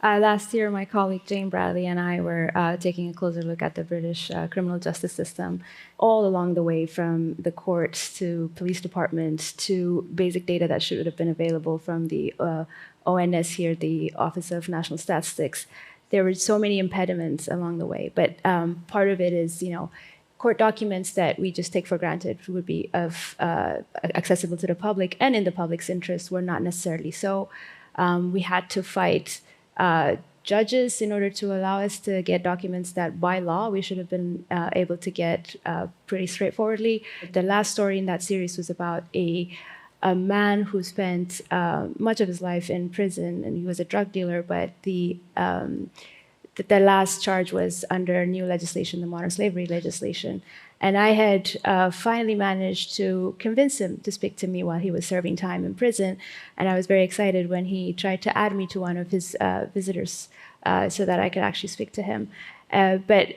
Last year, my colleague Jane Bradley and I were taking a closer look at the British criminal justice system, all along the way from the courts to police departments to basic data that should have been available from the ONS here, the Office of National Statistics. There were so many impediments along the way, but part of it is, court documents that we just take for granted would be accessible to the public and in the public's interest were not necessarily so. We had to fight judges in order to allow us to get documents that by law we should have been able to get pretty straightforwardly. The last story in that series was about a man who spent much of his life in prison, and he was a drug dealer, but the last charge was under new legislation, the modern slavery legislation. And I had finally managed to convince him to speak to me while he was serving time in prison. And I was very excited when he tried to add me to one of his visitors so that I could actually speak to him. But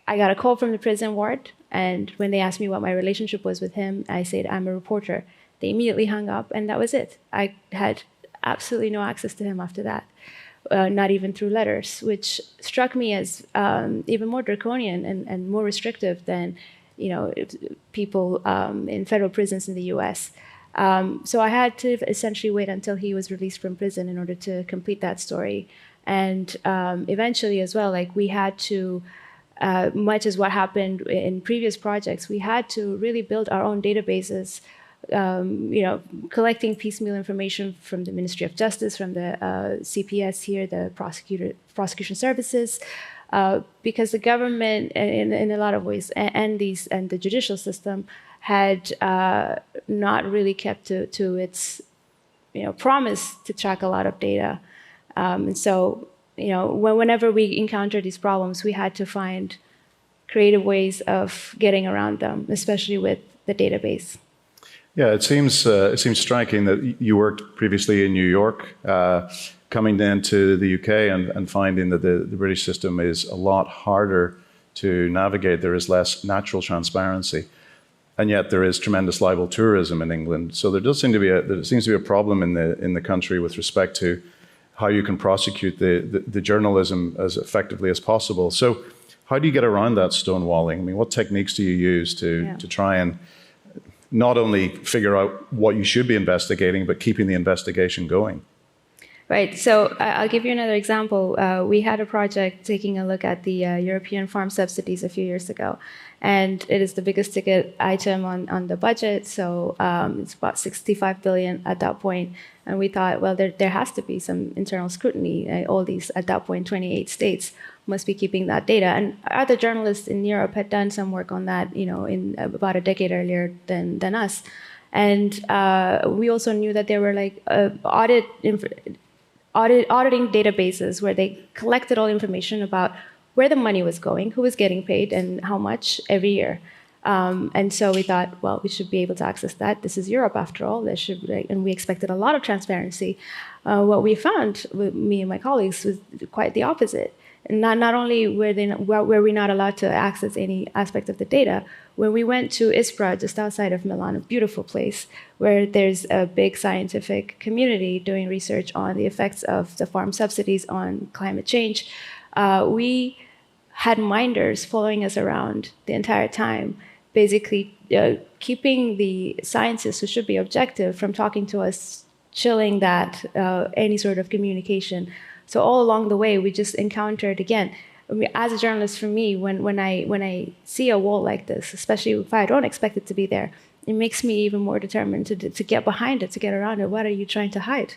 I got a call from the prison ward. And when they asked me what my relationship was with him, I said, I'm a reporter. They immediately hung up, and that was it. I had absolutely no access to him after that. Not even through letters, which struck me as even more draconian and more restrictive than, people in federal prisons in the U.S. So I had to essentially wait until he was released from prison in order to complete that story. And eventually as well, we had to, much as what happened in previous projects, we had to really build our own databases, collecting piecemeal information from the Ministry of Justice, from the CPS here, the prosecution services, because the government, in a lot of ways, and the judicial system had not really kept to its promise to track a lot of data, and so whenever we encountered these problems, we had to find creative ways of getting around them, especially with the database. Yeah, it seems striking that you worked previously in New York, coming then to the UK and finding that the British system is a lot harder to navigate. There is less natural transparency, and yet there is tremendous libel tourism in England. So there seems to be a problem in the country with respect to how you can prosecute the journalism as effectively as possible. So how do you get around that stonewalling? I mean, what techniques do you use to try and not only figure out what you should be investigating, but keeping the investigation going? Right. So I'll give you another example. We had a project taking a look at the European farm subsidies a few years ago. And it is the biggest ticket item on the budget. So it's about 65 billion at that point. And we thought, well, there has to be some internal scrutiny. All these, at that point, 28 states must be keeping that data. And other journalists in Europe had done some work on that, in about a decade earlier than us. And we also knew that there were auditing databases where they collected all information about where the money was going, who was getting paid, and how much every year. And so we thought, well, we should be able to access that. This is Europe, after all. And we expected a lot of transparency. What we found, with me and my colleagues, was quite the opposite. And not only were we not allowed to access any aspect of the data, when we went to Ispra, just outside of Milan, a beautiful place, where there's a big scientific community doing research on the effects of the farm subsidies on climate change, we had minders following us around the entire time, basically keeping the scientists who should be objective from talking to us, chilling that any sort of communication. So all along the way, we just encountered, again, as a journalist, for me, when I see a wall like this, especially if I don't expect it to be there, it makes me even more determined to get behind it, to get around it. What are you trying to hide?